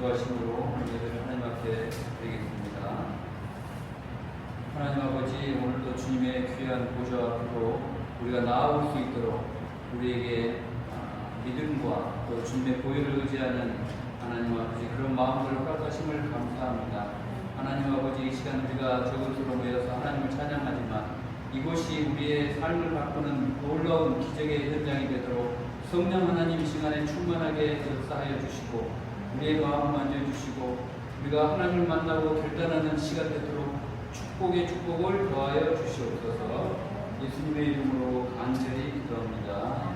기도하심으로 예배를 하나님 앞에 드리겠습니다. 하나님 아버지, 오늘도 주님의 귀한 보좌 앞으로 우리가 나아올 수 있도록 우리에게 믿음과 또 주님의 보혈을 의지하는 하나님 아버지 그런 마음을 허락하심을 감사합니다. 하나님 아버지, 이 시간 우리가 저곳으로 모여서 하나님을 찬양하지만 이곳이 우리의 삶을 바꾸는 놀라운 기적의 현장이 되도록 성령 하나님 이 시간에 충만하게 역사하여 주시고 우리의 마음 만져주시고 우리가 하나님을 만나고 결단하는 시간 되도록 축복의 축복을 더하여 주시옵소서. 예수님의 이름으로 간절히 기도합니다.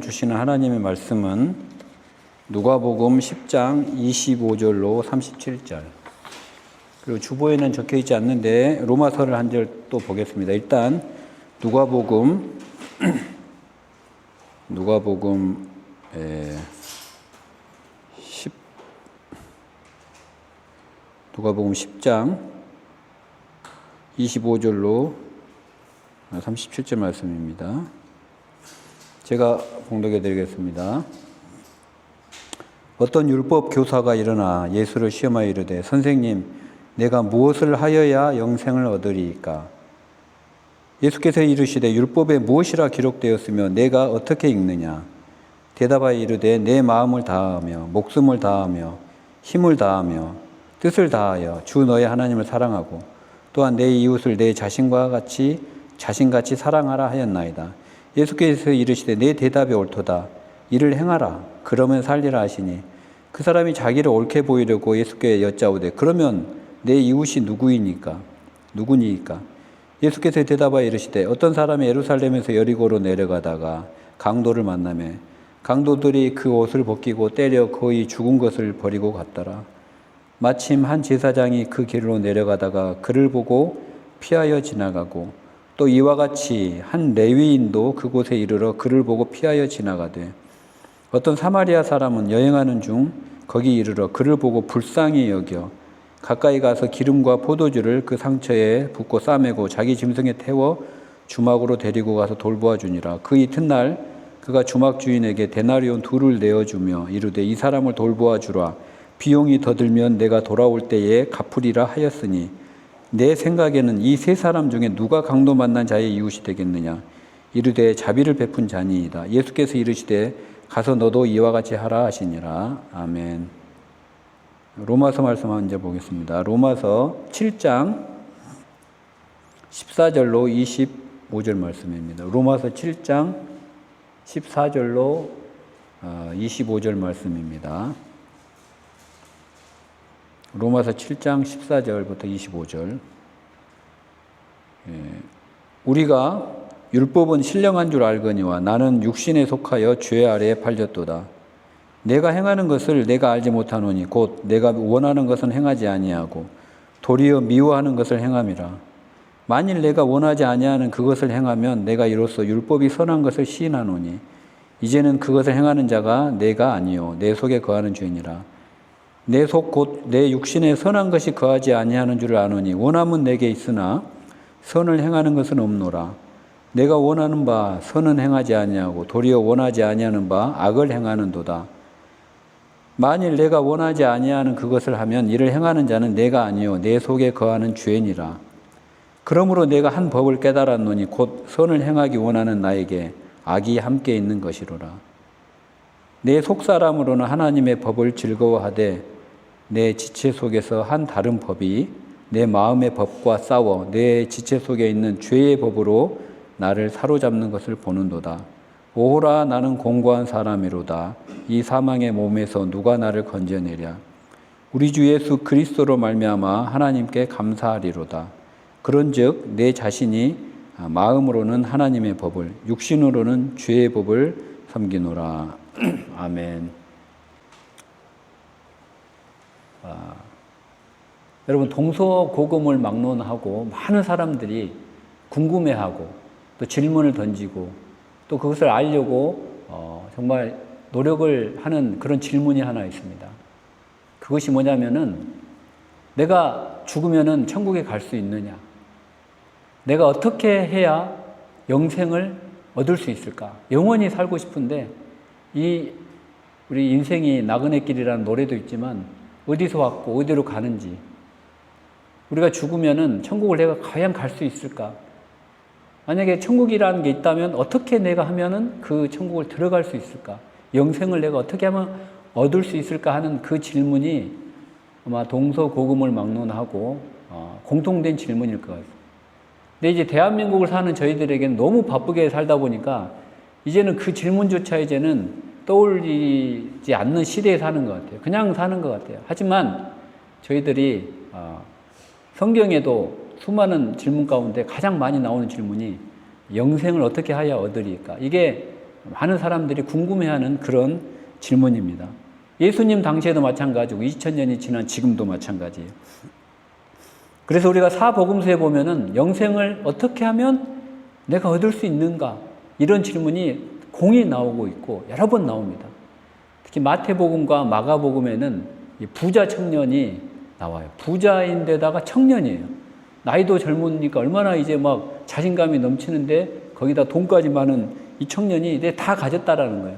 오늘 주시는 하나님의 말씀은 누가복음 10장 25절로 37절. 그리고 주보에는 적혀 있지 않는데 로마서를 한 절 또 보겠습니다. 일단 누가복음 10장 25절로 37절 말씀입니다. 제가 봉독해 드리겠습니다. 어떤 율법 교사가 일어나 예수를 시험하여 이르되 선생님 내가 무엇을 하여야 영생을 얻으리이까? 예수께서 이르시되 율법에 무엇이라 기록되었으며 내가 어떻게 읽느냐? 대답하여 이르되 내 마음을 다하며 목숨을 다하며 힘을 다하며 뜻을 다하여 주 너의 하나님을 사랑하고 또한 내 이웃을 내 자신같이 사랑하라 하였나이다. 예수께서 이르시되 내 대답이 옳도다. 이를 행하라. 그러면 살리라 하시니 그 사람이 자기를 옳게 보이려고 예수께 여짜오되 그러면 내 이웃이 누구니이까? 예수께서 대답하여 이르시되 어떤 사람이 예루살렘에서 여리고로 내려가다가 강도를 만나매 강도들이 그 옷을 벗기고 때려 거의 죽은 것을 버리고 갔더라. 마침 한 제사장이 그 길로 내려가다가 그를 보고 피하여 지나가고 또 이와 같이 한 레위인도 그곳에 이르러 그를 보고 피하여 지나가되 어떤 사마리아 사람은 여행하는 중 거기 이르러 그를 보고 불쌍히 여겨 가까이 가서 기름과 포도주를 그 상처에 붓고 싸매고 자기 짐승에 태워 주막으로 데리고 가서 돌보아 주니라. 그 이튿날 그가 주막 주인에게 데나리온 2를 내어주며 이르되 이 사람을 돌보아 주라. 비용이 더 들면 내가 돌아올 때에 갚으리라 하였으니 내 생각에는 이 세 사람 중에 누가 강도 만난 자의 이웃이 되겠느냐? 이르되 자비를 베푼 자니이다. 예수께서 이르시되 가서 너도 이와 같이 하라 하시니라. 아멘. 로마서 말씀 먼저 보겠습니다. 로마서 7장 14절로 25절 말씀입니다. 로마서 7장 14절로 25절 말씀입니다. 로마서 7장 14절부터 25절. 우리가 율법은 신령한 줄 알거니와 나는 육신에 속하여 죄 아래에 팔렸도다. 내가 행하는 것을 내가 알지 못하노니 곧 내가 원하는 것은 행하지 아니하고 도리어 미워하는 것을 행함이라. 만일 내가 원하지 아니하는 그것을 행하면 내가 이로써 율법이 선한 것을 시인하노니 이제는 그것을 행하는 자가 내가 아니요 내 속에 거하는 죄니라. 내 속 곧 내 육신에 선한 것이 거하지 아니하는 줄을 아노니 원함은 내게 있으나 선을 행하는 것은 없노라. 내가 원하는 바 선은 행하지 아니하고 도리어 원하지 아니하는 바 악을 행하는도다. 만일 내가 원하지 아니하는 그것을 하면 이를 행하는 자는 내가 아니요 내 속에 거하는 죄니라. 그러므로 내가 한 법을 깨달았노니 곧 선을 행하기 원하는 나에게 악이 함께 있는 것이로라. 내 속사람으로는 하나님의 법을 즐거워하되 내 지체 속에서 한 다른 법이 내 마음의 법과 싸워 내 지체 속에 있는 죄의 법으로 나를 사로잡는 것을 보는도다. 오호라 나는 공고한 사람이로다. 이 사망의 몸에서 누가 나를 건져내랴. 우리 주 예수 그리스도로 말미암아 하나님께 감사하리로다. 그런즉 내 자신이 마음으로는 하나님의 법을 육신으로는 죄의 법을 섬기노라. 아멘. 여러분 동서고금을 막론하고 많은 사람들이 궁금해하고 또 질문을 던지고 또 그것을 알려고 정말 노력을 하는 그런 질문이 하나 있습니다. 그것이 뭐냐면은 내가 죽으면은 천국에 갈 수 있느냐? 내가 어떻게 해야 영생을 얻을 수 있을까? 영원히 살고 싶은데 우리 인생이 나그네 길이라는 노래도 있지만 어디서 왔고 어디로 가는지 우리가 죽으면은 천국을 내가 과연 갈 수 있을까? 만약에 천국이라는 게 있다면 어떻게 내가 하면은 그 천국을 들어갈 수 있을까? 영생을 내가 어떻게 하면 얻을 수 있을까 하는 그 질문이 아마 동서고금을 막론하고 공통된 질문일 것 같습니다. 근데 이제 대한민국을 사는 저희들에게는 너무 바쁘게 살다 보니까 이제는 그 질문조차 이제는 떠올리지 않는 시대에 사는 것 같아요. 그냥 사는 것 같아요. 하지만 저희들이 성경에도 수많은 질문 가운데 가장 많이 나오는 질문이 영생을 어떻게 하여 얻으리까? 이게 많은 사람들이 궁금해하는 그런 질문입니다. 예수님 당시에도 마찬가지고 2000년이 지난 지금도 마찬가지예요. 그래서 우리가 사복음서에 보면은 영생을 어떻게 하면 내가 얻을 수 있는가? 이런 질문이 공이 나오고 있고 여러 번 나옵니다. 특히 마태복음과 마가복음에는 부자 청년이 나와요. 부자인데다가 청년이에요. 나이도 젊으니까 얼마나 이제 막 자신감이 넘치는데 거기다 돈까지 많은 이 청년이 이제 다 가졌다라는 거예요.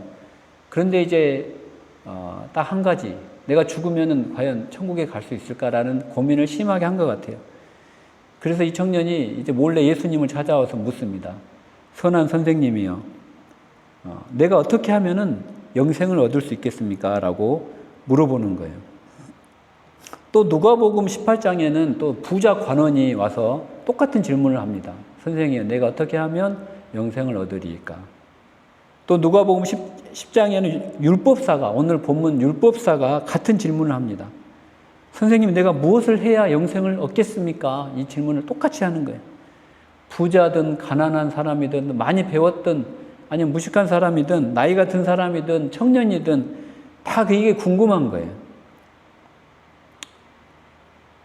그런데 이제 딱 한 가지, 내가 죽으면은 과연 천국에 갈 수 있을까라는 고민을 심하게 한 것 같아요. 그래서 이 청년이 이제 몰래 예수님을 찾아와서 묻습니다. 선한 선생님이요, 내가 어떻게 하면은 영생을 얻을 수 있겠습니까? 라고 물어보는 거예요. 또 누가복음 18장에는 또 부자 관원이 와서 똑같은 질문을 합니다. 선생님, 내가 어떻게 하면 영생을 얻으리까? 또 누가복음 10장에는 율법사가, 오늘 본문 율법사가 같은 질문을 합니다. 선생님, 내가 무엇을 해야 영생을 얻겠습니까? 이 질문을 똑같이 하는 거예요. 부자든 가난한 사람이든 많이 배웠든 아니면 무식한 사람이든 나이가 든 사람이든 청년이든 다 그게 궁금한 거예요.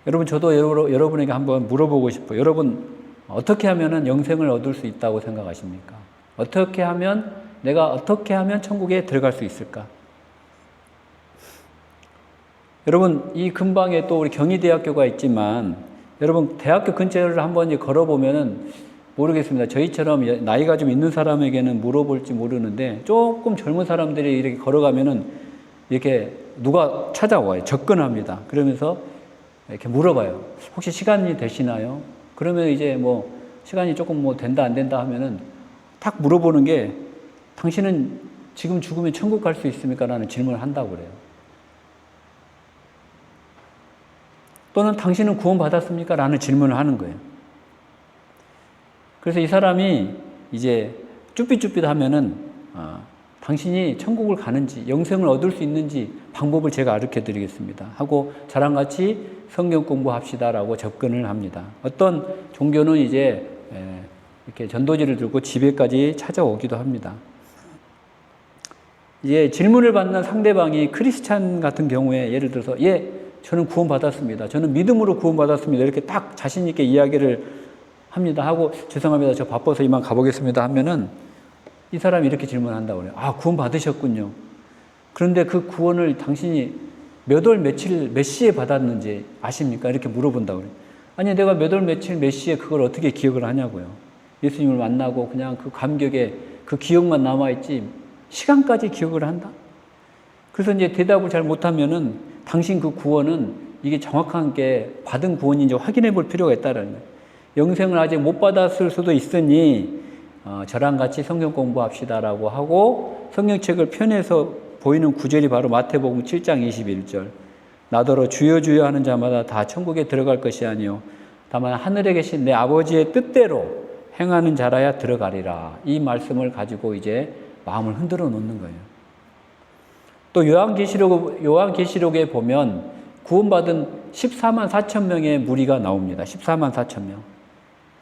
여러분, 저도 여러분에게 한번 물어보고 싶어요. 여러분, 어떻게 하면 영생을 얻을 수 있다고 생각하십니까? 내가 어떻게 하면 천국에 들어갈 수 있을까? 여러분, 이 근방에 또 우리 경희대학교가 있지만, 여러분, 대학교 근처를 한번 걸어보면은 모르겠습니다. 저희처럼 나이가 좀 있는 사람에게는 물어볼지 모르는데, 조금 젊은 사람들이 이렇게 걸어가면은 이렇게 누가 찾아와요. 접근합니다. 그러면서 이렇게 물어봐요. 혹시 시간이 되시나요? 그러면 이제 뭐 시간이 조금 뭐 된다 안 된다 하면은 탁 물어보는 게, 당신은 지금 죽으면 천국 갈 수 있습니까? 라는 질문을 한다고 그래요. 또는 당신은 구원 받았습니까? 라는 질문을 하는 거예요. 그래서 이 사람이 이제 쭈삣쭈삣 하면은 당신이 천국을 가는지 영생을 얻을 수 있는지 방법을 제가 가르쳐 드리겠습니다 하고 저랑 같이 성경 공부합시다라고 접근을 합니다. 어떤 종교는 이제 이렇게 전도지를 들고 집에까지 찾아오기도 합니다. 이제 질문을 받는 상대방이 크리스찬 같은 경우에 예를 들어서 저는 구원받았습니다. 저는 믿음으로 구원받았습니다. 이렇게 딱 자신 있게 이야기를 합니다. 하고 죄송합니다. 저 바빠서 이만 가보겠습니다 하면은 이 사람이 이렇게 질문한다고 그래요. 구원받으셨군요. 그런데 그 구원을 당신이 몇 월 며칠 몇 시에 받았는지 아십니까? 이렇게 물어본다고 그래요. 아니, 내가 몇 월 며칠 몇 시에 그걸 어떻게 기억을 하냐고요. 예수님을 만나고 그냥 그 감격에 그 기억만 남아있지 시간까지 기억을 한다? 그래서 이제 대답을 잘 못하면은 당신 그 구원은 이게 정확한 게 받은 구원인지 확인해 볼 필요가 있다는 거예요. 영생을 아직 못 받았을 수도 있으니 저랑 같이 성경 공부합시다라고 하고 성경책을 펴내서 보이는 구절이 바로 마태복음 7장 21절. 나더러 주여 주여 하는 자마다 다 천국에 들어갈 것이 아니요 다만 하늘에 계신 내 아버지의 뜻대로 행하는 자라야 들어가리라. 이 말씀을 가지고 이제 마음을 흔들어 놓는 거예요. 또 요한계시록에 보면 구원받은 14만 4천 명의 무리가 나옵니다. 14만 4천 명.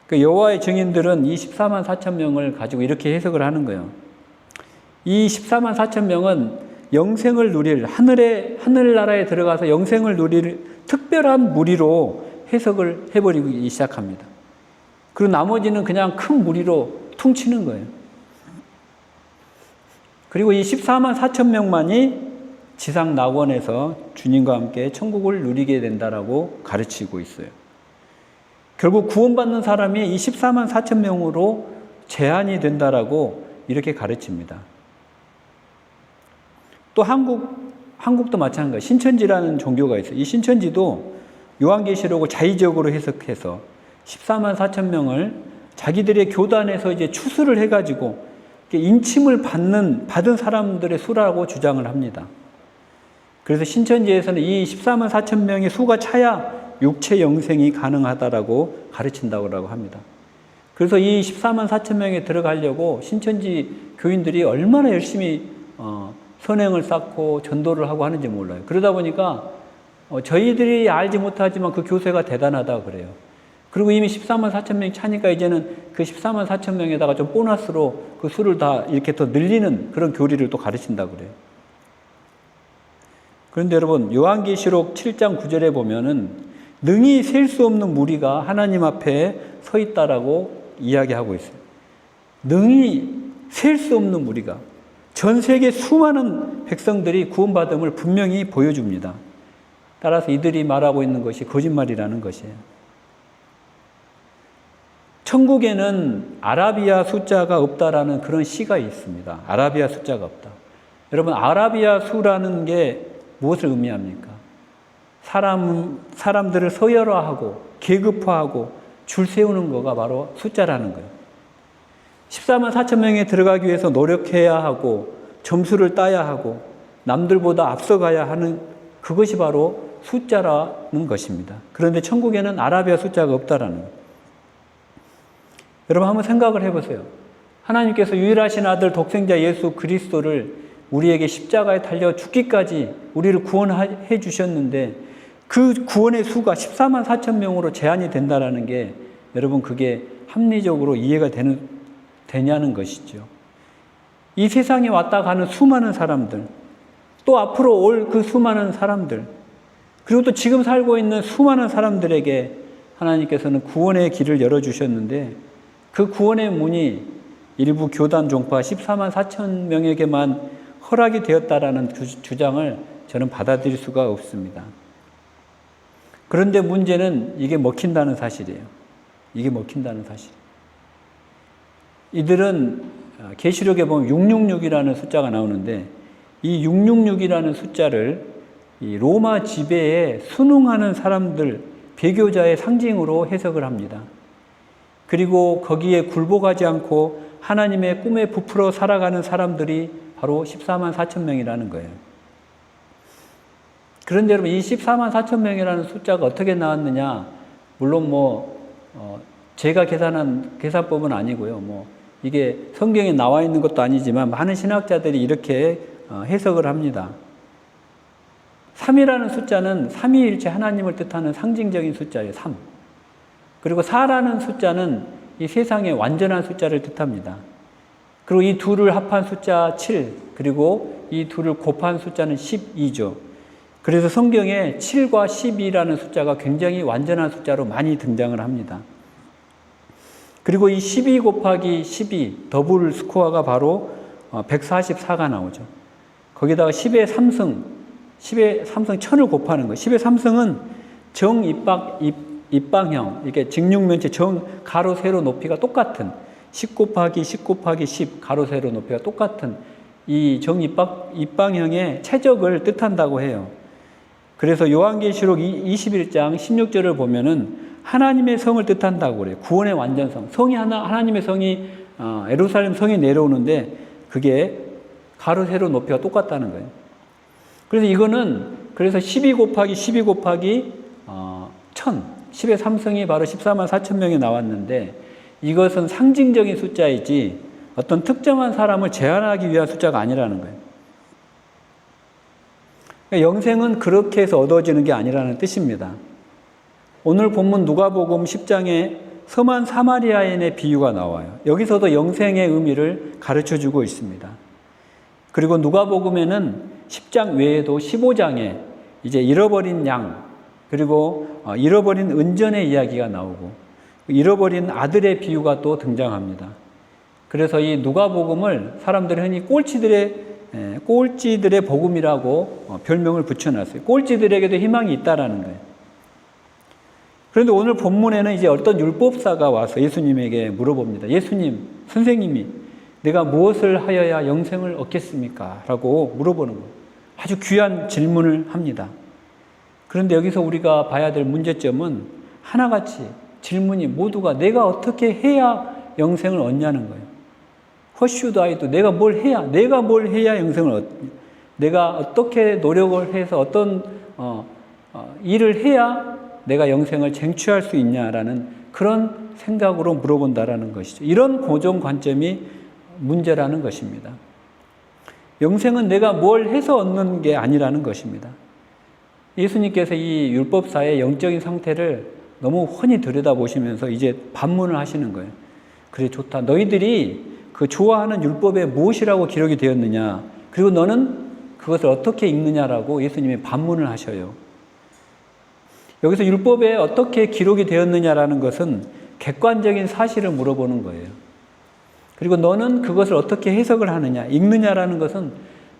그 여호와의 증인들은 이 14만 4천 명을 가지고 이렇게 해석을 하는 거예요. 이 14만 4천 명은 영생을 누릴 하늘나라에 들어가서 영생을 누릴 특별한 무리로 해석을 해버리기 시작합니다. 그리고 나머지는 그냥 큰 무리로 퉁치는 거예요. 그리고 이 14만 4천 명만이 지상 낙원에서 주님과 함께 천국을 누리게 된다라고 가르치고 있어요. 결국 구원받는 사람이 이 14만 4천 명으로 제한이 된다라고 이렇게 가르칩니다. 또 한국도 마찬가지예요. 신천지라는 종교가 있어요. 이 신천지도 요한계시록을 자의적으로 해석해서 14만 4천 명을 자기들의 교단에서 이제 추수를 해가지고 인침을 받은 사람들의 수라고 주장을 합니다. 그래서 신천지에서는 이 14만 4천 명의 수가 차야 육체 영생이 가능하다라고 가르친다고 합니다. 그래서 이 14만 4천 명에 들어가려고 신천지 교인들이 얼마나 열심히 선행을 쌓고 전도를 하고 하는지 몰라요. 그러다 보니까 저희들이 알지 못하지만 그 교세가 대단하다고 그래요. 그리고 이미 14만 4천 명이 차니까 이제는 그 14만 4천 명에다가 좀 보너스로 그 수를 다 이렇게 더 늘리는 그런 교리를 또 가르친다고 그래요. 그런데 여러분, 요한계시록 7장 9절에 보면은 능히 셀 수 없는 무리가 하나님 앞에 서 있다라고 이야기하고 있어요. 능히 셀 수 없는 무리가. 전 세계 수많은 백성들이 구원받음을 분명히 보여줍니다. 따라서 이들이 말하고 있는 것이 거짓말이라는 것이에요. 천국에는 아라비아 숫자가 없다라는 그런 시가 있습니다. 아라비아 숫자가 없다. 여러분, 아라비아 수라는 게 무엇을 의미합니까? 사람들을 서열화하고 계급화하고 줄 세우는 거가 바로 숫자라는 거예요. 14만 4천 명에 들어가기 위해서 노력해야 하고 점수를 따야 하고 남들보다 앞서가야 하는 그것이 바로 숫자라는 것입니다. 그런데 천국에는 아라비아 숫자가 없다라는 거예요. 여러분 한번 생각을 해보세요. 하나님께서 유일하신 아들 독생자 예수 그리스도를 우리에게 십자가에 달려 죽기까지 우리를 구원해 주셨는데 그 구원의 수가 14만 4천 명으로 제한이 된다는 게 여러분 그게 합리적으로 이해가 되냐는 것이죠. 이 세상에 왔다 가는 수많은 사람들, 또 앞으로 올 그 수많은 사람들, 그리고 또 지금 살고 있는 수많은 사람들에게 하나님께서는 구원의 길을 열어주셨는데 그 구원의 문이 일부 교단 종파 14만 4천 명에게만 허락이 되었다라는 주장을 저는 받아들일 수가 없습니다. 그런데 문제는 이게 먹힌다는 사실이에요. 이게 먹힌다는 사실. 이들은 계시록에 보면 666이라는 숫자가 나오는데 이 666이라는 숫자를 이 로마 지배에 순응하는 사람들, 배교자의 상징으로 해석을 합니다. 그리고 거기에 굴복하지 않고 하나님의 꿈에 부풀어 살아가는 사람들이 바로 14만 4천 명이라는 거예요. 그런데 여러분 이 14만 4천 명이라는 숫자가 어떻게 나왔느냐? 물론 제가 계산한 계산법은 아니고요. 이게 성경에 나와 있는 것도 아니지만 많은 신학자들이 이렇게 해석을 합니다. 3이라는 숫자는 삼위일체 하나님을 뜻하는 상징적인 숫자예요. 3. 그리고 4라는 숫자는 이 세상의 완전한 숫자를 뜻합니다. 그리고 이 둘을 합한 숫자 7, 그리고 이 둘을 곱한 숫자는 12죠. 그래서 성경에 7과 12라는 숫자가 굉장히 완전한 숫자로 많이 등장을 합니다. 그리고 이 12 곱하기 12 더블 스코어가 바로 144가 나오죠. 거기다가 10의 3승 1000을 곱하는 거예요. 10의 3승은 입방형, 이게 직육면체 가로 세로 높이가 똑같은 10 곱하기 10 곱하기 10 가로 세로 높이가 똑같은 이 입방형의 최적을 뜻한다고 해요. 그래서 요한계시록 21장 16절을 보면은 하나님의 성을 뜻한다고 그래요. 구원의 완전성. 성이 하나님의 성이 예루살렘 성에 내려오는데 그게 가로 세로 높이가 똑같다는 거예요. 그래서 12 곱하기 12 곱하기 1000, 10의 3승이 바로 14만 4천 명이 나왔는데 이것은 상징적인 숫자이지 어떤 특정한 사람을 제한하기 위한 숫자가 아니라는 거예요. 그러니까 영생은 그렇게 해서 얻어지는 게 아니라는 뜻입니다. 오늘 본문 누가복음 10장에 섬한 사마리아인의 비유가 나와요. 여기서도 영생의 의미를 가르쳐주고 있습니다. 그리고 누가복음에는 10장 외에도 15장에 이제 잃어버린 양, 그리고 잃어버린 은전의 이야기가 나오고 잃어버린 아들의 비유가 또 등장합니다. 그래서 이 누가복음을 사람들이 흔히 꼴찌들의 복음이라고 별명을 붙여놨어요. 꼴찌들에게도 희망이 있다라는 거예요. 그런데 오늘 본문에는 이제 어떤 율법사가 와서 예수님에게 물어봅니다. 예수님, 선생님이 내가 무엇을 하여야 영생을 얻겠습니까? 라고 물어보는 거예요. 아주 귀한 질문을 합니다. 그런데 여기서 우리가 봐야 될 문제점은 하나같이 질문이 모두가 내가 어떻게 해야 영생을 얻냐는 거예요. What should I do? 내가 뭘 해야 영생을 얻냐? 내가 어떻게 노력을 해서 어떤 일을 해야 내가 영생을 쟁취할 수 있냐라는 그런 생각으로 물어본다라는 것이죠. 이런 고정관점이 문제라는 것입니다. 영생은 내가 뭘 해서 얻는 게 아니라는 것입니다. 예수님께서 이 율법사의 영적인 상태를 너무 훤히 들여다보시면서 이제 반문을 하시는 거예요. 그래, 좋다. 너희들이 그 좋아하는 율법에 무엇이라고 기록이 되었느냐, 그리고 너는 그것을 어떻게 읽느냐라고 예수님이 반문을 하셔요. 여기서 율법에 어떻게 기록이 되었느냐라는 것은 객관적인 사실을 물어보는 거예요. 그리고 너는 그것을 어떻게 해석을 하느냐, 읽느냐라는 것은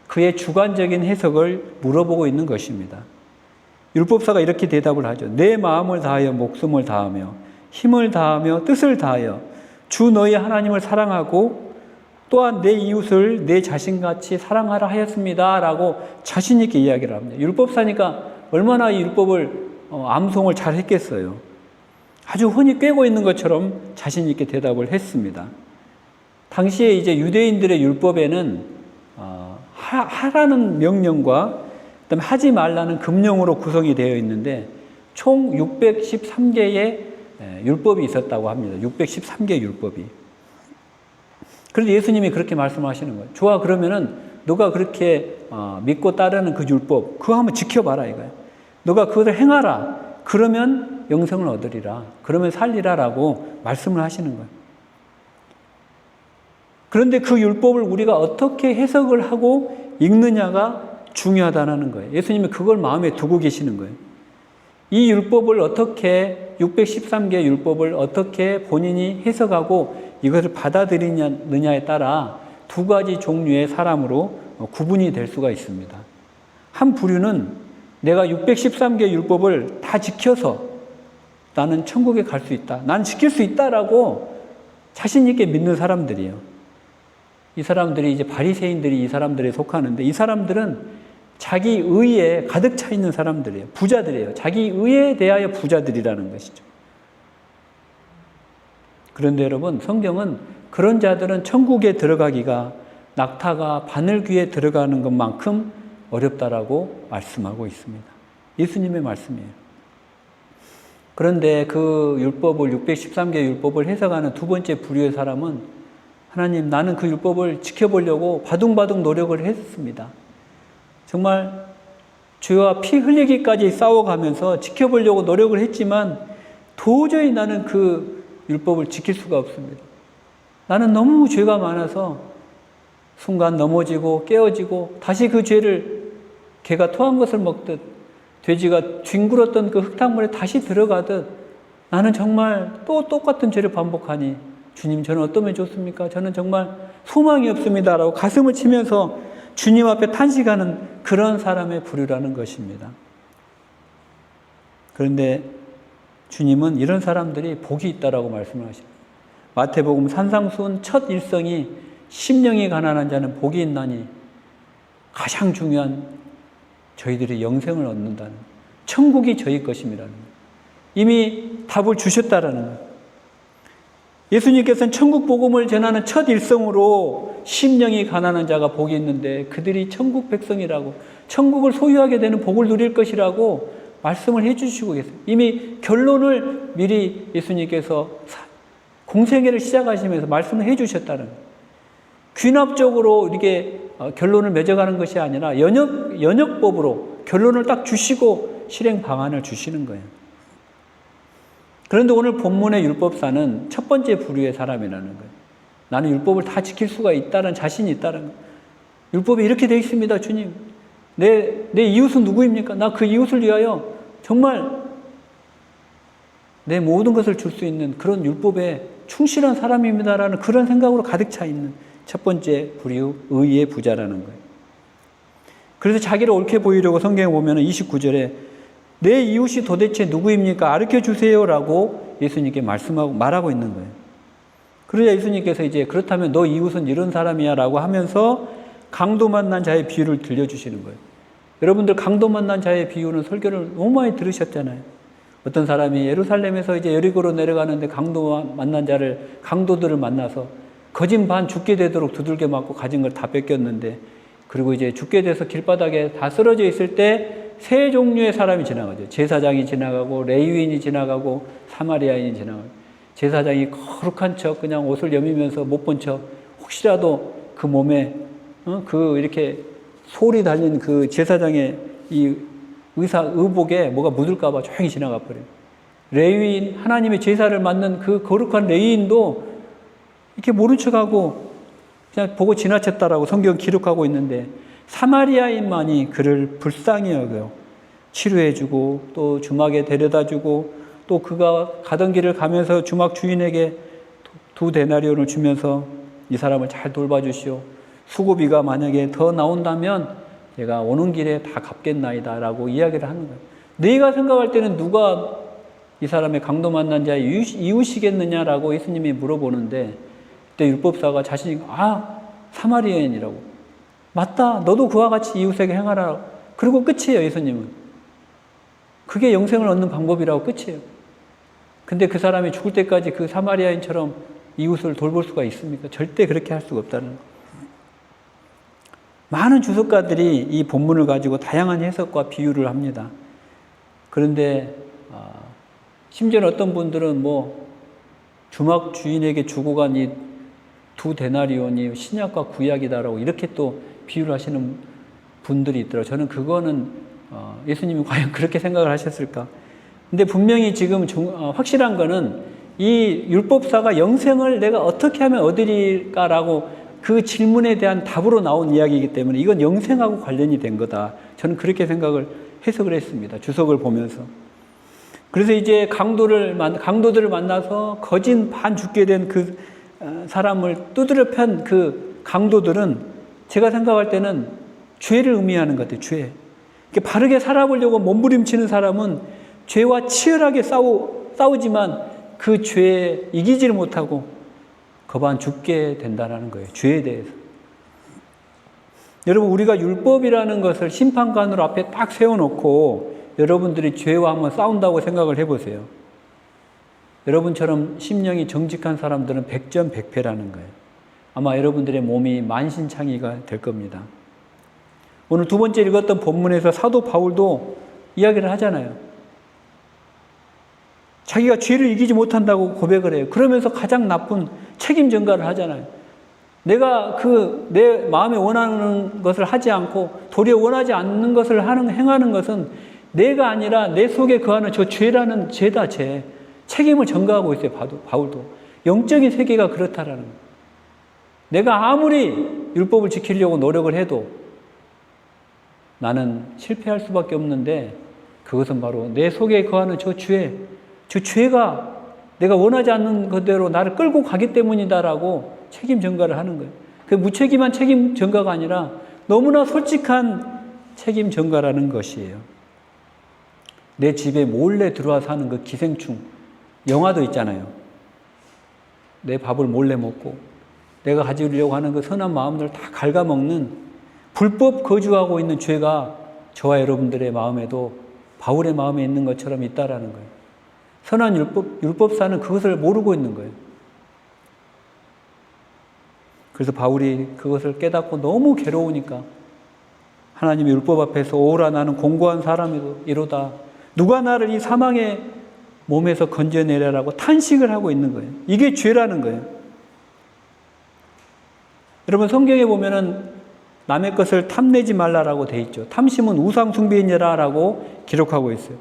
그의 주관적인 해석을 물어보고 있는 것입니다. 율법사가 이렇게 대답을 하죠. 내 마음을 다하여 목숨을 다하며 힘을 다하며 뜻을 다하여 주 너희 하나님을 사랑하고 또한 내 이웃을 내 자신같이 사랑하라 하였습니다 라고 자신 있게 이야기를 합니다. 율법사니까 얼마나 이 율법을 암송을 잘 했겠어요. 아주 흔히 꿰고 있는 것처럼 자신 있게 대답을 했습니다. 당시에 이제 유대인들의 율법에는 하라는 명령과 그다음에 하지 말라는 금령으로 구성이 되어 있는데 총 613개의 율법이 있었다고 합니다. 613개의 율법이. 그런데 예수님이 그렇게 말씀하시는 거예요. 좋아, 그러면은 너가 그렇게 믿고 따르는 그 율법 그거 한번 지켜봐라 이거예요. 너가 그것을 행하라. 그러면 영생을 얻으리라. 그러면 살리라라고 말씀을 하시는 거예요. 그런데 그 율법을 우리가 어떻게 해석을 하고 읽느냐가 중요하다는 거예요. 예수님이 그걸 마음에 두고 계시는 거예요. 이 율법을 어떻게 613개의 율법을 어떻게 본인이 해석하고 이것을 받아들이느냐에 따라 두 가지 종류의 사람으로 구분이 될 수가 있습니다. 한 부류는 내가 613개의 율법을 다 지켜서 나는 천국에 갈 수 있다. 난 지킬 수 있다라고 자신 있게 믿는 사람들이에요. 이 사람들이 이제 바리새인들이 이 사람들에 속하는데 이 사람들은 자기 의에 가득 차 있는 사람들이에요. 부자들이에요. 자기 의에 대하여 부자들이라는 것이죠. 그런데 여러분, 성경은 그런 자들은 천국에 들어가기가 낙타가 바늘귀에 들어가는 것만큼 어렵다라고 말씀하고 있습니다. 예수님의 말씀이에요. 그런데 그 율법을 613개의 율법을 해석하는 두 번째 부류의 사람은 하나님, 나는 그 율법을 지켜보려고 바둥바둥 노력을 했습니다. 정말 죄와 피 흘리기까지 싸워가면서 지켜보려고 노력을 했지만 도저히 나는 그 율법을 지킬 수가 없습니다. 나는 너무 죄가 많아서 순간 넘어지고 깨어지고 다시 그 죄를 개가 토한 것을 먹듯 돼지가 뒹굴었던 그 흙탕물에 다시 들어가듯 나는 정말 또 똑같은 죄를 반복하니 주님, 저는 어떠면 좋습니까? 저는 정말 소망이 없습니다 라고 가슴을 치면서 주님 앞에 탄식하는 그런 사람의 부류라는 것입니다. 그런데 주님은 이런 사람들이 복이 있다라고 말씀을 하십니다. 마태복음 산상수훈 첫 일성이 심령이 가난한 자는 복이 있나니 가장 중요한 저희들이 영생을 얻는다는 천국이 저희 것임이라는 이미 답을 주셨다라는 거예요. 예수님께서는 천국 복음을 전하는 첫 일성으로 심령이 가난한 자가 복이 있는데 그들이 천국 백성이라고 천국을 소유하게 되는 복을 누릴 것이라고 말씀을 해주시고 계세요. 이미 결론을 미리 예수님께서 공생애를 시작하시면서 말씀을 해주셨다는 거예요. 귀납적으로 이렇게 결론을 맺어가는 것이 아니라 연역법으로 결론을 딱 주시고 실행 방안을 주시는 거예요. 그런데 오늘 본문의 율법사는 첫 번째 부류의 사람이라는 거예요. 나는 율법을 다 지킬 수가 있다는 자신이 있다는 거예요. 율법에 이렇게 되어 있습니다, 주님. 내 이웃은 누구입니까? 나 그 이웃을 위하여 정말 내 모든 것을 줄 수 있는 그런 율법에 충실한 사람입니다라는 그런 생각으로 가득 차 있는 첫 번째 부류, 의의 부자라는 거예요. 그래서 자기를 옳게 보이려고 성경에 보면 29절에 내 이웃이 도대체 누구입니까? 가르쳐 주세요라고 예수님께 말하고 있는 거예요. 그러자 예수님께서 이제 그렇다면 너 이웃은 이런 사람이야 라고 하면서 강도 만난 자의 비유를 들려주시는 거예요. 여러분들 강도 만난 자의 비유는 설교를 너무 많이 들으셨잖아요. 어떤 사람이 예루살렘에서 이제 여리고로 내려가는데 강도들을 만나서 거진 반 죽게 되도록 두들겨 맞고 가진 걸 다 뺏겼는데 그리고 이제 죽게 돼서 길바닥에 다 쓰러져 있을 때 세 종류의 사람이 지나가죠. 제사장이 지나가고 레위인이 지나가고 사마리아인이 지나가고 제사장이 거룩한 척 그냥 옷을 여미면서 못 본 척 혹시라도 그 몸에 그 이렇게 솔이 달린 그 제사장의 이 의복에 뭐가 묻을까 봐 조용히 지나가 버려요. 레위인, 하나님의 제사를 맡는 그 거룩한 레위인도 이렇게 모른 척하고 그냥 보고 지나쳤다라고 성경 기록하고 있는데, 사마리아인만이 그를 불쌍히 여겨 치료해주고 또 주막에 데려다주고, 또 그가 가던 길을 가면서 주막 주인에게 2데나리온을 주면서 이 사람을 잘 돌봐주시오. 수고비가 만약에 더 나온다면 제가 오는 길에 다 갚겠나이다 라고 이야기를 하는 거예요. 네가 생각할 때는 누가 이 사람의 강도 만난 자의 이웃이겠느냐라고 예수님이 물어보는데, 그때 율법사가 자신이 사마리아인이라고. 맞다. 너도 그와 같이 이웃에게 행하라. 그리고 끝이에요. 예수님은. 그게 영생을 얻는 방법이라고 끝이에요. 근데 그 사람이 죽을 때까지 그 사마리아인처럼 이웃을 돌볼 수가 있습니까? 절대 그렇게 할 수가 없다는 거예요. 많은 주석가들이 이 본문을 가지고 다양한 해석과 비유를 합니다. 그런데 심지어는 어떤 분들은 주막 주인에게 주고 간 이 2데나리온이 신약과 구약이다라고 이렇게 또 비유를 하시는 분들이 있더라고요. 저는 그거는 예수님이 과연 그렇게 생각을 하셨을까? 근데 분명히 지금 확실한 거는 이 율법사가 영생을 내가 어떻게 하면 얻으리까라고 그 질문에 대한 답으로 나온 이야기이기 때문에 이건 영생하고 관련이 된 거다. 저는 그렇게 생각을 해석을 했습니다. 주석을 보면서. 그래서 이제 강도들을 만나서 거진 반 죽게 된 그 사람을 두드려 편 그 강도들은 제가 생각할 때는 죄를 의미하는 것 같아요. 죄. 바르게 살아보려고 몸부림치는 사람은 죄와 치열하게 싸우지만 그 죄에 이기지를 못하고 거반 죽게 된다는 거예요. 죄에 대해서. 여러분, 우리가 율법이라는 것을 심판관으로 앞에 딱 세워놓고 여러분들이 죄와 한번 싸운다고 생각을 해보세요. 여러분처럼 심령이 정직한 사람들은 100전 100패라는 거예요. 아마 여러분들의 몸이 만신창이가 될 겁니다. 오늘 두 번째 읽었던 본문에서 사도 바울도 이야기를 하잖아요. 자기가 죄를 이기지 못한다고 고백을 해요. 그러면서 가장 나쁜 책임 전가를 하잖아요. 내가 내 마음에 원하는 것을 하지 않고 도리어 원하지 않는 것을 행하는 것은 내가 아니라 내 속에 거하는 저 죄라는 죄다, 죄. 책임을 전가하고 있어요, 바울도. 영적인 세계가 그렇다라는 거예요. 내가 아무리 율법을 지키려고 노력을 해도 나는 실패할 수밖에 없는데 그것은 바로 내 속에 거하는 저 죄가 내가 원하지 않는 그대로 나를 끌고 가기 때문이다라고 책임 전가를 하는 거예요. 그 무책임한 책임 전가가 아니라 너무나 솔직한 책임 전가라는 것이에요. 내 집에 몰래 들어와서 하는 그 기생충, 영화도 있잖아요. 내 밥을 몰래 먹고 내가 가지려고 하는 그 선한 마음들을 다 갉아먹는 불법 거주하고 있는 죄가 저와 여러분들의 마음에도 바울의 마음에 있는 것처럼 있다라는 거예요. 선한 율법사는 그것을 모르고 있는 거예요. 그래서 바울이 그것을 깨닫고 너무 괴로우니까 하나님의 율법 앞에서 오라 나는 공고한 사람이로다. 누가 나를 이 사망의 몸에서 건져내라라고 탄식을 하고 있는 거예요. 이게 죄라는 거예요. 여러분, 성경에 보면은 남의 것을 탐내지 말라라고 돼 있죠. 탐심은 우상 숭배이니라라고 기록하고 있어요.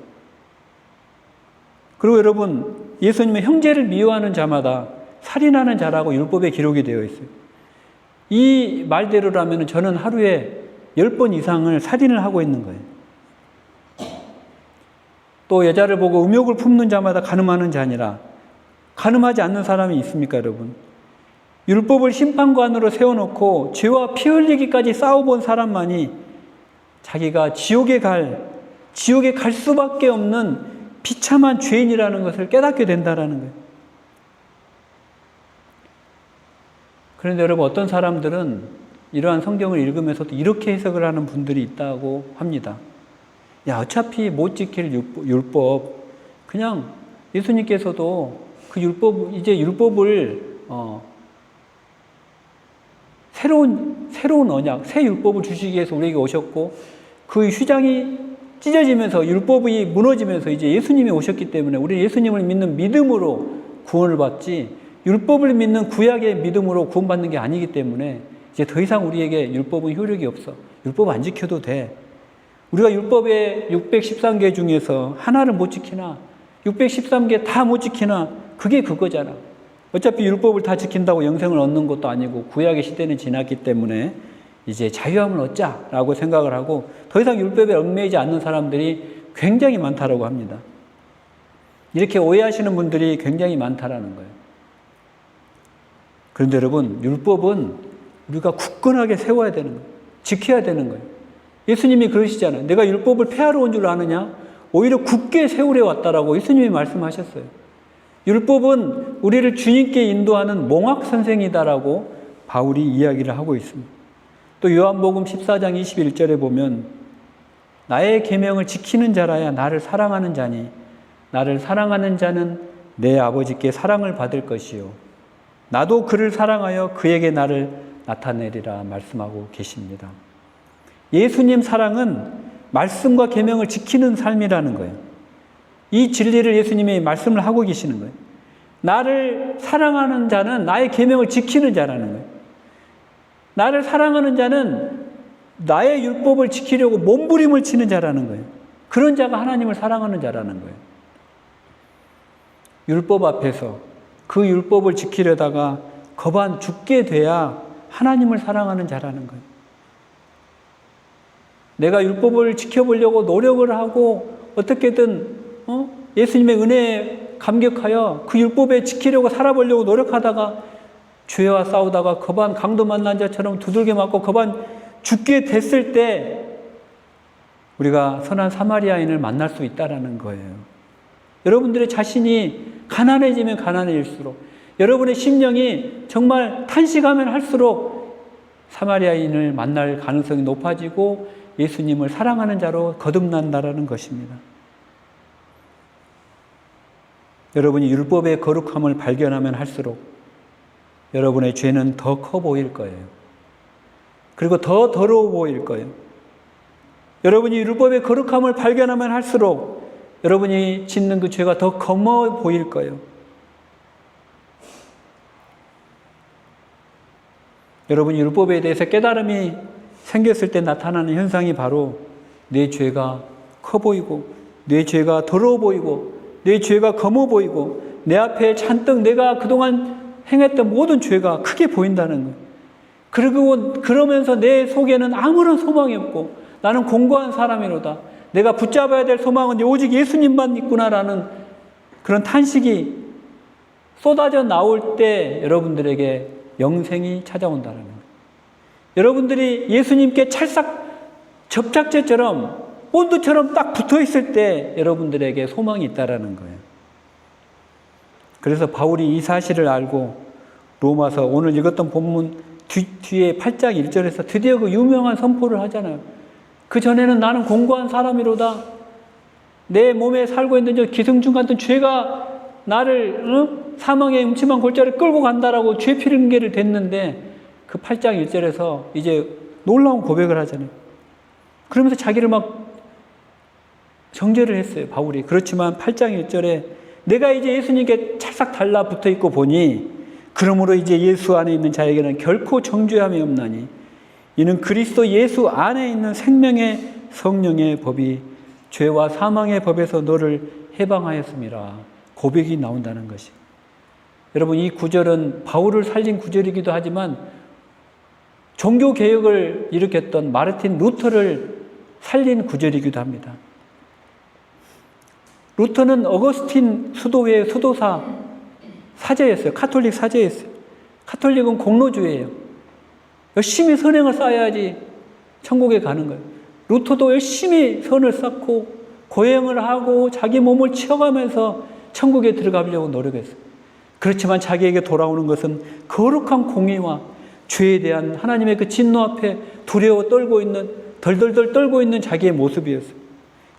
그리고 여러분, 예수님은 형제를 미워하는 자마다 살인하는 자라고 율법에 기록이 되어 있어요. 이 말대로라면 저는 하루에 10번 이상을 살인을 하고 있는 거예요. 또 여자를 보고 음욕을 품는 자마다 간음하는 자니라. 간음하지 않는 사람이 있습니까, 여러분? 율법을 심판관으로 세워놓고 죄와 피 흘리기까지 싸워본 사람만이 자기가 지옥에 갈 수밖에 없는 비참한 죄인이라는 것을 깨닫게 된다는 거예요. 그런데 여러분, 어떤 사람들은 이러한 성경을 읽으면서도 이렇게 해석을 하는 분들이 있다고 합니다. 야, 어차피 못 지킬 율법, 그냥 예수님께서도 그 율법을 새로운 언약, 새 율법을 주시기 위해서 우리에게 오셨고 그 휘장이 찢어지면서 율법이 무너지면서 이제 예수님이 오셨기 때문에 우리는 예수님을 믿는 믿음으로 구원을 받지 율법을 믿는 구약의 믿음으로 구원받는 게 아니기 때문에 이제 더 이상 우리에게 율법은 효력이 없어. 율법 안 지켜도 돼. 우리가 율법의 613개 중에서 하나를 못 지키나 613개 다 못 지키나? 그게 그거잖아. 어차피 율법을 다 지킨다고 영생을 얻는 것도 아니고 구약의 시대는 지났기 때문에 이제 자유함을 얻자라고 생각을 하고 더 이상 율법에 얽매이지 않는 사람들이 굉장히 많다라고 합니다. 이렇게 오해하시는 분들이 굉장히 많다라는 거예요. 그런데 여러분, 율법은 우리가 굳건하게 세워야 되는 거예요. 지켜야 되는 거예요. 예수님이 그러시잖아요. 내가 율법을 폐하러 온 줄 아느냐? 오히려 굳게 세우려 왔다라고 예수님이 말씀하셨어요. 율법은 우리를 주님께 인도하는 몽학 선생이다라고 바울이 이야기를 하고 있습니다. 또 요한복음 14장 21절에 보면 나의 계명을 지키는 자라야 나를 사랑하는 자니 나를 사랑하는 자는 내 아버지께 사랑을 받을 것이요 나도 그를 사랑하여 그에게 나를 나타내리라 말씀하고 계십니다. 예수님 사랑은 말씀과 계명을 지키는 삶이라는 거예요. 이 진리를 예수님이 말씀을 하고 계시는 거예요. 나를 사랑하는 자는 나의 계명을 지키는 자라는 거예요. 나를 사랑하는 자는 나의 율법을 지키려고 몸부림을 치는 자라는 거예요. 그런 자가 하나님을 사랑하는 자라는 거예요. 율법 앞에서 그 율법을 지키려다가 거반 죽게 돼야 하나님을 사랑하는 자라는 거예요. 내가 율법을 지켜보려고 노력을 하고 어떻게든 예수님의 은혜에 감격하여 그 율법에 지키려고 살아보려고 노력하다가 죄와 싸우다가 거반 강도 만난 자처럼 두들겨 맞고 거반 죽게 됐을 때 우리가 선한 사마리아인을 만날 수 있다는 거예요. 여러분들의 자신이 가난해지면 가난해질수록 여러분의 심령이 정말 탄식하면 할수록 사마리아인을 만날 가능성이 높아지고 예수님을 사랑하는 자로 거듭난다라는 것입니다. 여러분이 율법의 거룩함을 발견하면 할수록 여러분의 죄는 더 커 보일 거예요. 그리고 더 더러워 보일 거예요. 여러분이 율법의 거룩함을 발견하면 할수록 여러분이 짓는 그 죄가 더 검어 보일 거예요. 여러분이 율법에 대해서 깨달음이 생겼을 때 나타나는 현상이 바로 내 죄가 커 보이고 내 죄가 더러워 보이고 내 죄가 검어 보이고 내 앞에 잔뜩 내가 그동안 행했던 모든 죄가 크게 보인다는 거예요. 그리고 그러면서 내 속에는 아무런 소망이 없고 나는 공고한 사람이로다. 내가 붙잡아야 될 소망은 오직 예수님만 있구나라는 그런 탄식이 쏟아져 나올 때 여러분들에게 영생이 찾아온다는 거예요. 여러분들이 예수님께 찰싹 접착제처럼 본드처럼 딱 붙어 있을 때 여러분들에게 소망이 있다라는 거예요. 그래서 바울이 이 사실을 알고 로마서 오늘 읽었던 본문 뒤에 8장 1절에서 드디어 그 유명한 선포를 하잖아요. 그 전에는 나는 공고한 사람이로다. 내 몸에 살고 있는 저 기승중 같은 죄가 나를 사망의 음침한 골짜기를 끌고 간다라고 죄 핑계를 댔는데 그 8장 1절에서 이제 놀라운 고백을 하잖아요. 그러면서 자기를 막 정죄를 했어요, 바울이. 그렇지만 8장 1절에 내가 이제 예수님께 찰싹 달라붙어 있고 보니 그러므로 이제 예수 안에 있는 자에게는 결코 정죄함이 없나니 이는 그리스도 예수 안에 있는 생명의 성령의 법이 죄와 사망의 법에서 너를 해방하였음이라 고백이 나온다는 것이. 여러분, 이 구절은 바울을 살린 구절이기도 하지만 종교개혁을 일으켰던 마르틴 루터를 살린 구절이기도 합니다. 루터는 어거스틴 수도회의 수도사 사제였어요. 카톨릭 사제였어요. 카톨릭은 공로주의예요. 열심히 선행을 쌓아야지 천국에 가는 거예요. 루터도 열심히 선을 쌓고 고행을 하고 자기 몸을 치워가면서 천국에 들어가려고 노력했어요. 그렇지만 자기에게 돌아오는 것은 거룩한 공의와 죄에 대한 하나님의 그 진노 앞에 두려워 떨고 있는, 덜덜덜 떨고 있는 자기의 모습이었어요.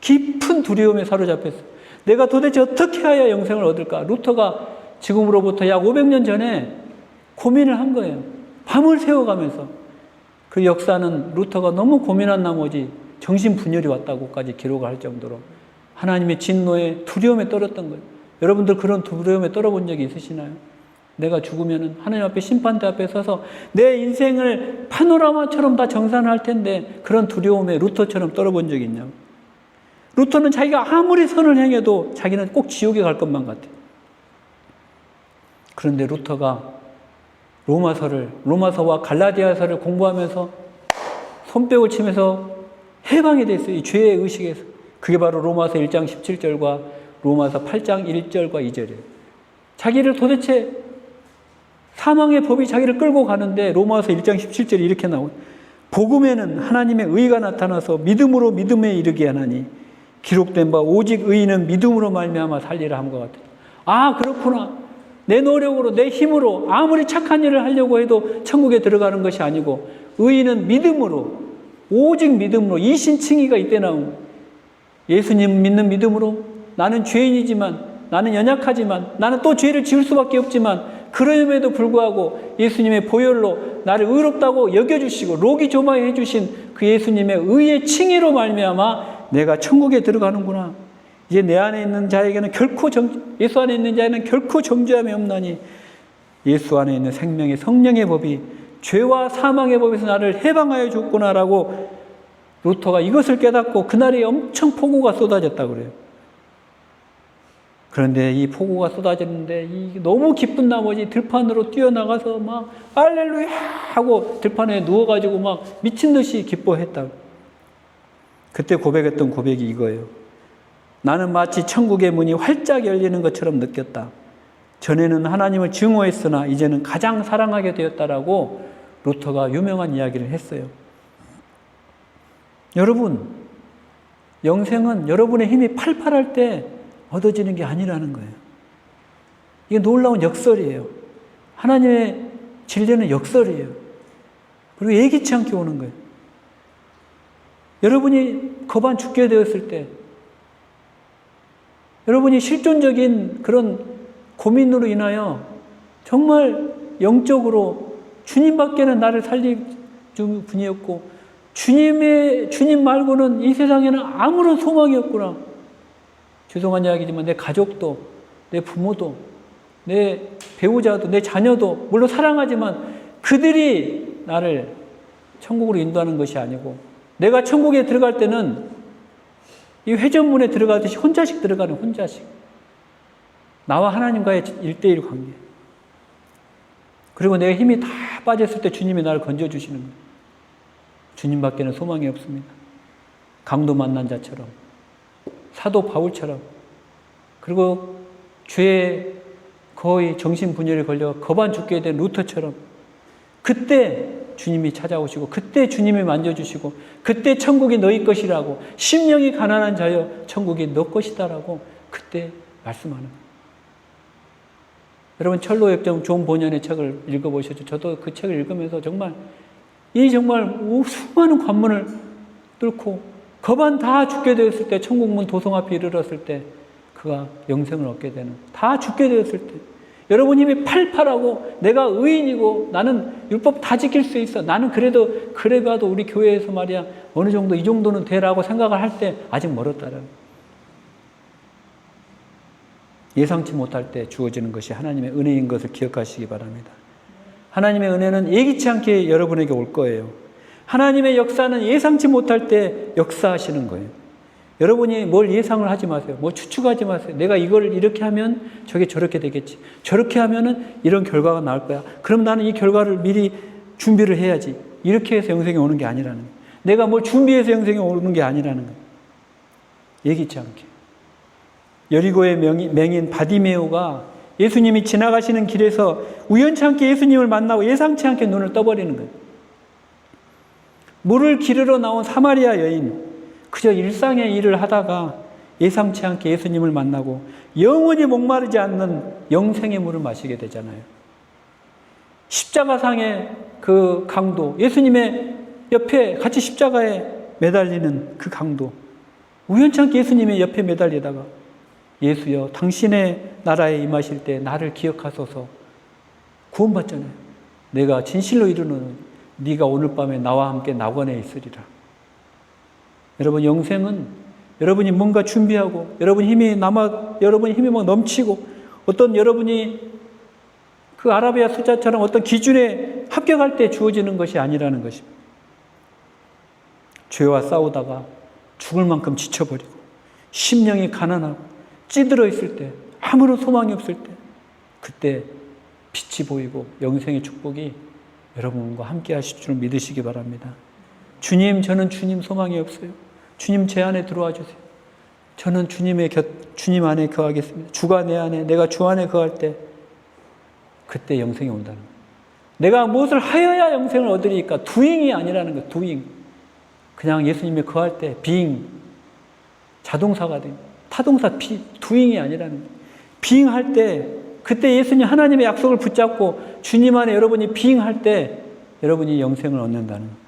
깊은 두려움에 사로잡혔어요. 내가 도대체 어떻게 해야 영생을 얻을까? 루터가 지금으로부터 약 500년 전에 고민을 한 거예요. 밤을 새워가면서. 그 역사는 루터가 너무 고민한 나머지 정신분열이 왔다고까지 기록을 할 정도로 하나님의 진노에 두려움에 떨었던 거예요. 여러분들 그런 두려움에 떨어본 적이 있으시나요? 내가 죽으면 하나님 앞에 심판대 앞에 서서 내 인생을 파노라마처럼 다 정산할 텐데 그런 두려움에 루터처럼 떨어본 적이 있냐고. 루터는 자기가 아무리 선을 행해도 자기는 꼭 지옥에 갈 것만 같아요. 그런데 루터가 로마서와 갈라디아서를 공부하면서 손뼉을 치면서 해방이 됐어요. 이 죄의 의식에서. 그게 바로 로마서 1장 17절과 로마서 8장 1절과 2절이에요. 자기를 도대체 사망의 법이 자기를 끌고 가는데 로마서 1장 17절이 이렇게 나오고, 복음에는 하나님의 의가 나타나서 믿음으로 믿음에 이르게 하나니 기록된 바 오직 의인은 믿음으로 말미암아 살리라 함과 같아요. 아, 그렇구나. 내 노력으로 내 힘으로 아무리 착한 일을 하려고 해도 천국에 들어가는 것이 아니고 의인은 믿음으로, 오직 믿음으로. 이신칭의가 이때 나온 예수님 믿는 믿음으로. 나는 죄인이지만, 나는 연약하지만, 나는 또 죄를 지을 수밖에 없지만 그럼에도 불구하고 예수님의 보혈로 나를 의롭다고 여겨주시고 로기조마해 주신 그 예수님의 의의 칭의로 말미암아 내가 천국에 들어가는구나. 이제 내 안에 있는 자에게는 예수 안에 있는 자에는 결코 정죄함이 없나니 예수 안에 있는 생명의 성령의 법이 죄와 사망의 법에서 나를 해방하여 줬구나라고 루터가 이것을 깨닫고 그날에 엄청 폭우가 쏟아졌다고 그래요. 그런데 이 폭우가 쏟아졌는데 너무 기쁜 나머지 들판으로 뛰어나가서 막 할렐루야 하고 들판에 누워가지고 막 미친 듯이 기뻐했다고. 그때 고백했던 고백이 이거예요. 나는 마치 천국의 문이 활짝 열리는 것처럼 느꼈다. 전에는 하나님을 증오했으나 이제는 가장 사랑하게 되었다라고 루터가 유명한 이야기를 했어요. 여러분, 영생은 여러분의 힘이 팔팔할 때 얻어지는 게 아니라는 거예요. 이게 놀라운 역설이에요. 하나님의 진리는 역설이에요. 그리고 예기치 않게 오는 거예요. 여러분이 거반 죽게 되었을 때, 여러분이 실존적인 그런 고민으로 인하여 정말 영적으로 주님밖에는 나를 살릴 분이었고 주님 말고는 이 세상에는 아무런 소망이 없구나. 죄송한 이야기지만 내 가족도, 내 부모도, 내 배우자도, 내 자녀도 물론 사랑하지만 그들이 나를 천국으로 인도하는 것이 아니고 내가 천국에 들어갈 때는 이 회전문에 들어가듯이 혼자씩 들어가는 혼자씩. 나와 하나님과의 1:1 관계. 그리고 내 힘이 다 빠졌을 때 주님이 나를 건져주시는 거예요. 주님밖에는 소망이 없습니다. 강도 만난 자처럼, 사도 바울처럼, 그리고 죄에 거의 정신분열에 걸려 거반 죽게 된 루터처럼 그때 주님이 찾아오시고 그때 주님이 만져주시고 그때 천국이 너희 것이라고, 심령이 가난한 자여 천국이 너 것이다라고 그때 말씀하는 거예요. 여러분, 철로역정 존 보년의 책을 읽어보셨죠? 저도 그 책을 읽으면서 정말 수많은 관문을 뚫고 거반 다 죽게 되었을 때, 천국문 도성 앞에 이르렀을 때 그가 영생을 얻게 되는, 다 죽게 되었을 때 여러분 힘이 팔팔하고 내가 의인이고 나는 율법 다 지킬 수 있어, 나는 그래봐도 우리 교회에서 말이야 어느 정도 이 정도는 되라고 생각을 할 때 아직 멀었다라는, 예상치 못할 때 주어지는 것이 하나님의 은혜인 것을 기억하시기 바랍니다. 하나님의 은혜는 예기치 않게 여러분에게 올 거예요. 하나님의 역사는 예상치 못할 때 역사하시는 거예요. 여러분이 뭘 예상을 하지 마세요. 뭐 추측하지 마세요. 내가 이걸 이렇게 하면 저게 저렇게 되겠지. 저렇게 하면은 이런 결과가 나올 거야. 그럼 나는 이 결과를 미리 준비를 해야지. 이렇게 해서 영생이 오는 게 아니라는 거예요. 내가 뭘 준비해서 영생이 오는 게 아니라는 거예요. 예기치 않게. 여리고의 맹인 바디메오가 예수님이 지나가시는 길에서 우연치 않게 예수님을 만나고 예상치 않게 눈을 떠버리는 거예요. 물을 기르러 나온 사마리아 여인, 그저 일상의 일을 하다가 예상치 않게 예수님을 만나고 영원히 목마르지 않는 영생의 물을 마시게 되잖아요. 십자가상의 그 강도, 예수님의 옆에 같이 십자가에 매달리는 그 강도, 우연치 않게 예수님의 옆에 매달리다가 예수여 당신의 나라에 임하실 때 나를 기억하소서 구원받잖아요. 내가 진실로 이르노니 네가 오늘 밤에 나와 함께 낙원에 있으리라. 여러분, 영생은 여러분이 뭔가 준비하고 여러분 힘이 막 넘치고 어떤 여러분이 그 아라비아 숫자처럼 어떤 기준에 합격할 때 주어지는 것이 아니라는 것입니다. 죄와 싸우다가 죽을 만큼 지쳐버리고 심령이 가난하고 찌들어 있을 때, 아무런 소망이 없을 때, 그때 빛이 보이고 영생의 축복이 여러분과 함께 하실 줄 믿으시기 바랍니다. 주님, 저는 주님 소망이 없어요. 주님, 제 안에 들어와 주세요. 저는 주님 안에 거하겠습니다. 주가 내 안에, 내가 주 안에 거할 때, 그때 영생이 온다는 거예요. 내가 무엇을 하여야 영생을 얻으리까? doing이 아니라는 거예요. doing. 그냥 예수님이 거할 때 being, 자동사가 됩니다. 타동사 doing이 아니라는 거예요. being 할 때, 그때 예수님 하나님의 약속을 붙잡고 주님 안에 여러분이 being 할 때 여러분이 영생을 얻는다는 거예요.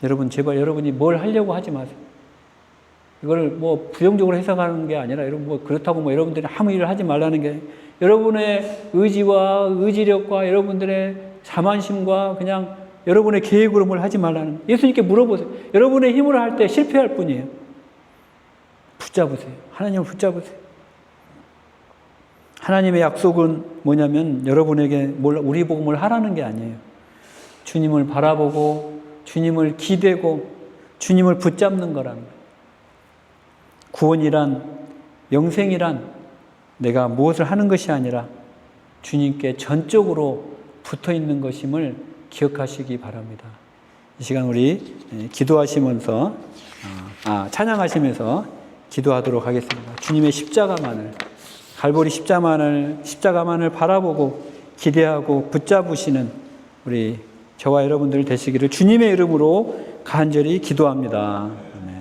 여러분, 제발 여러분이 뭘 하려고 하지 마세요. 이걸 뭐 부정적으로 해석하는 게 아니라, 여러분 뭐 그렇다고 뭐 여러분들이 아무 일을 하지 말라는 게, 여러분의 의지와 의지력과 여러분들의 자만심과 그냥 여러분의 계획으로 뭘 하지 말라는 거예요. 예수님께 물어보세요. 여러분의 힘으로 할 때 실패할 뿐이에요. 붙잡으세요. 하나님을 붙잡으세요. 하나님의 약속은 뭐냐면 여러분에게 우리 보고 뭘 하라는 게 아니에요. 주님을 바라보고 주님을 기대고 주님을 붙잡는 거라는 거예요. 구원이란, 영생이란 내가 무엇을 하는 것이 아니라 주님께 전적으로 붙어 있는 것임을 기억하시기 바랍니다. 이 시간 우리 기도하시면서, 찬양하시면서 기도하도록 하겠습니다. 주님의 십자가만을, 갈보리 십자가만을 바라보고 기대하고 붙잡으시는 우리 저와 여러분들 되시기를 주님의 이름으로 간절히 기도합니다. 아멘.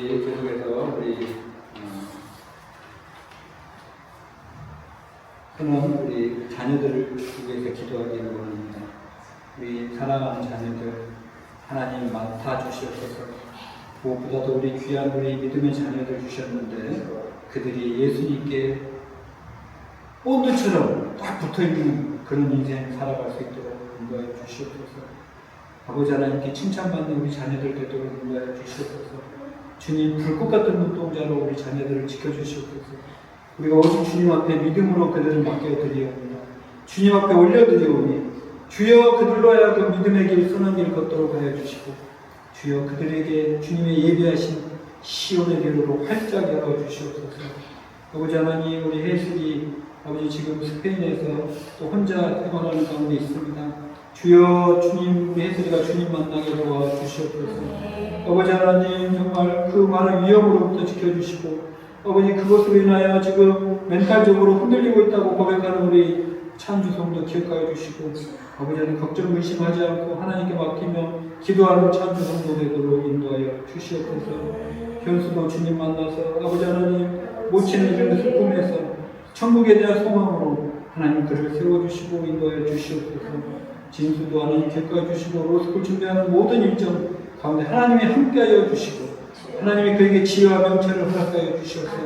우리 계속해서 우리 그는 우리 자녀들을 위해서 기도하기를 원합니다. 우리 사랑하는 자녀들 하나님 맡아 주시옵소서. 무엇보다도 우리 귀한 우리 믿음의 자녀들 주셨는데 그들이 예수님께 본드처럼 딱 붙어있는 그런 인생 살아갈 수 있도록 인도하여 주시옵소서. 아버지 하나님께 칭찬받는 우리 자녀들 되도록 인도하여 주시옵소서. 주님 불꽃 같은 눈동자로 우리 자녀들을 지켜주시옵소서. 우리가 오직 주님 앞에 믿음으로 그들을 맡겨드리옵니다. 주님 앞에 올려드리오니 주여 그들로 하여금 믿음의 길 선한 길 걷도록 하여 주시고 주여 그들에게 주님의 예비하신 시온의 길로 활짝 열어주시옵소서. 아버지 하나님 우리 혜슬이 아버지 지금 스페인에서 또 혼자 생활하는 가운데 있습니다. 주여 주님 우리 혜슬이가 주님 만나게 도와주시옵소서. 아버지 하나님 정말 그 많은 위험으로부터 지켜주시고 아버지 그것으로 인하여 지금 멘탈적으로 흔들리고 있다고 고백하는 우리 찬주 성도 기억하여 주시고 아버지 하나님 걱정 의심하지 않고 하나님께 맡기며 기도하는 찬주 성도 되도록 인도하여 주시옵소서. 현수도 주님 만나서 아버지 하나님 모친의 이름을 꿈에서 천국에 대한 소망으로 하나님 그를 세워주시고 인도하여 주시옵소서. 진수도 하나님 기억하여 주시고 로스쿨 준비하는 모든 일정 가운데 하나님이 함께하여 주시고 하나님이 그에게 지혜와 명철을 허락하여 주시옵소서.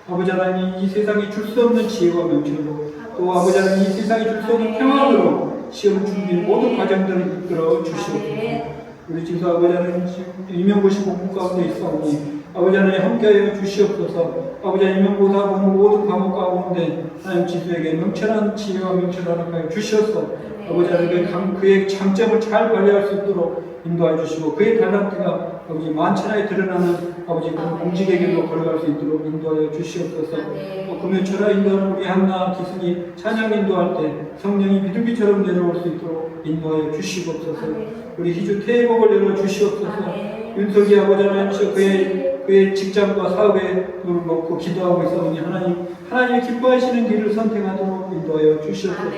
아버지 하나님 이 세상이 줄 수 없는 지혜와 명철로 또 아버지 하나님 이 세상이 줄 수 없는 평안으로 시험 준비 모든 과정들을 이끌어 주시옵소서. 우리 집사 아버지 하나님 임용고시 공부 가운데 있사오니 아버지 하나님 함께하여 주시옵소서. 아버지 하나님 임용고사 공부 모든 과목 가운데 하나님 지수에게 명철한 지혜와 명철을 허락하여 주시옵소서. 아버지 하나님 그의 장점을 잘 관리할 수 있도록 인도해 주시고 그의 달란트가 아버지 만천하에 드러나는 아버지 그런 공직의 길로 걸어갈 수 있도록 인도하여 주시옵소서. 또 금요철에 인도하는 우리 한나 기순이 찬양 인도할 때 성령이 비둘기처럼 내려올 수 있도록 인도하여 주시옵소서. 우리 희주 태복을 열어 주시옵소서. 윤석이 아버지 하나님 그의 직장과 사업에 눈을 먹고 기도하고 있사오니 하나님이 기뻐하시는 길을 선택하도록 인도하여 주시옵소서.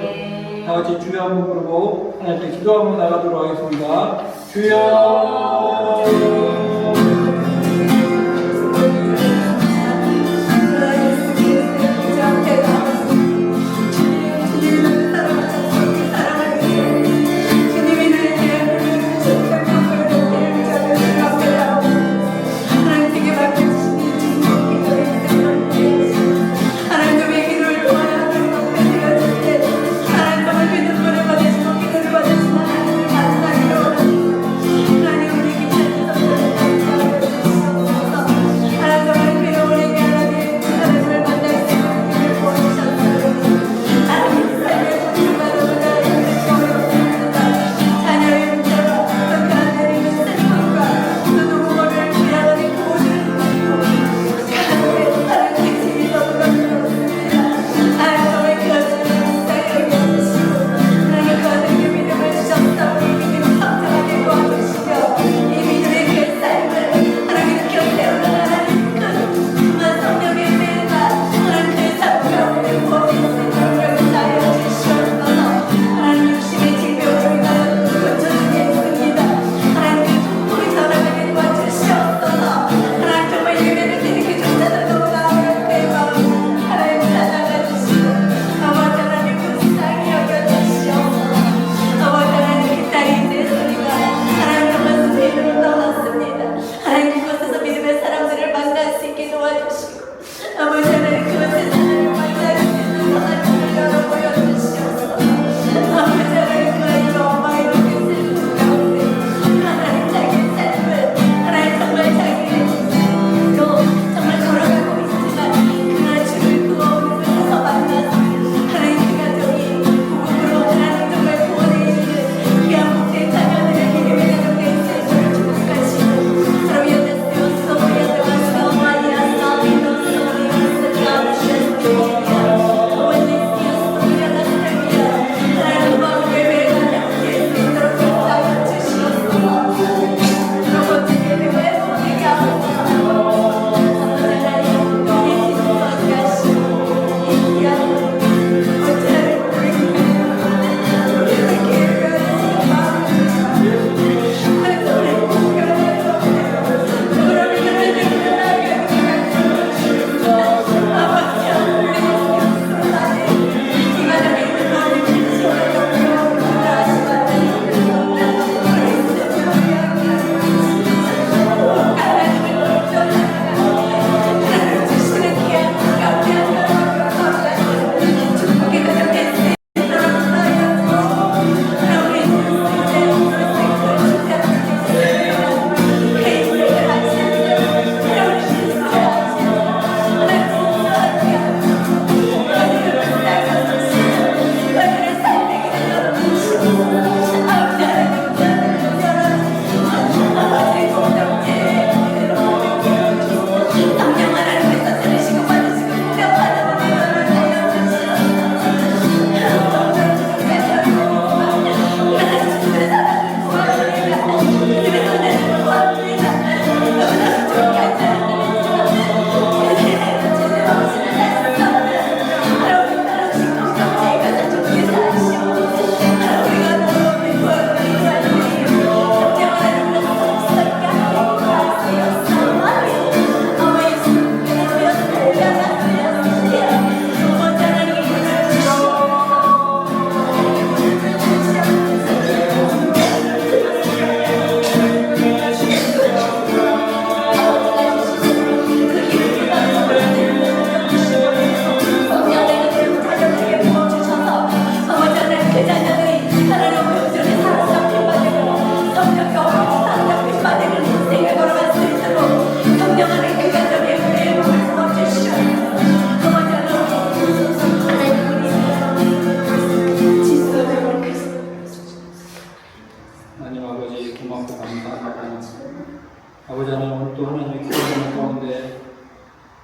다 같이 주여 한번 부르고 하나님께 기도 한번 나가도록 하겠습니다. 주여 하나님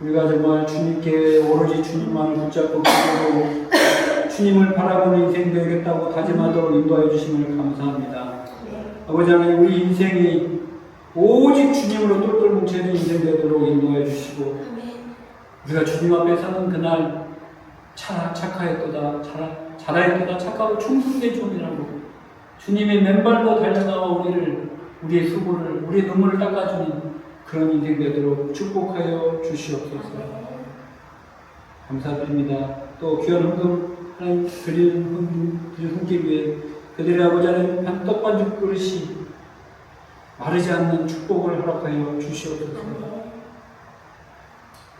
우리가 정말 주님께 오로지 주님만을 붙잡고 기도로 주님을 바라보는 인생 되겠다고 다짐하도록 인도해 주심을 감사합니다. 아버지 하나님, 우리 인생이 오직 주님으로 똘똘 뭉쳐있는 인생 되도록 인도해 주시고, 우리가 주님 앞에 서는 그날 착하였도다, 잘하였도다, 착하고 충성된 종이라고 주님의 맨발로 달려나와 우리의 수고를, 우리의 눈물을 닦아주는 그런 인생 되도록 축복하여 주시옵소서. 감사드립니다. 또 귀한 헌금 하나님 드리는 손길 위에 그들의 아버지 하나님 떡반죽 그릇이 마르지 않는 축복을 허락하여 주시옵소서.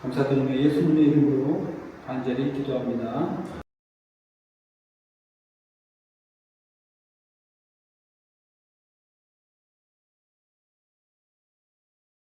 감사드리며 예수님의 이름으로 간절히 기도합니다.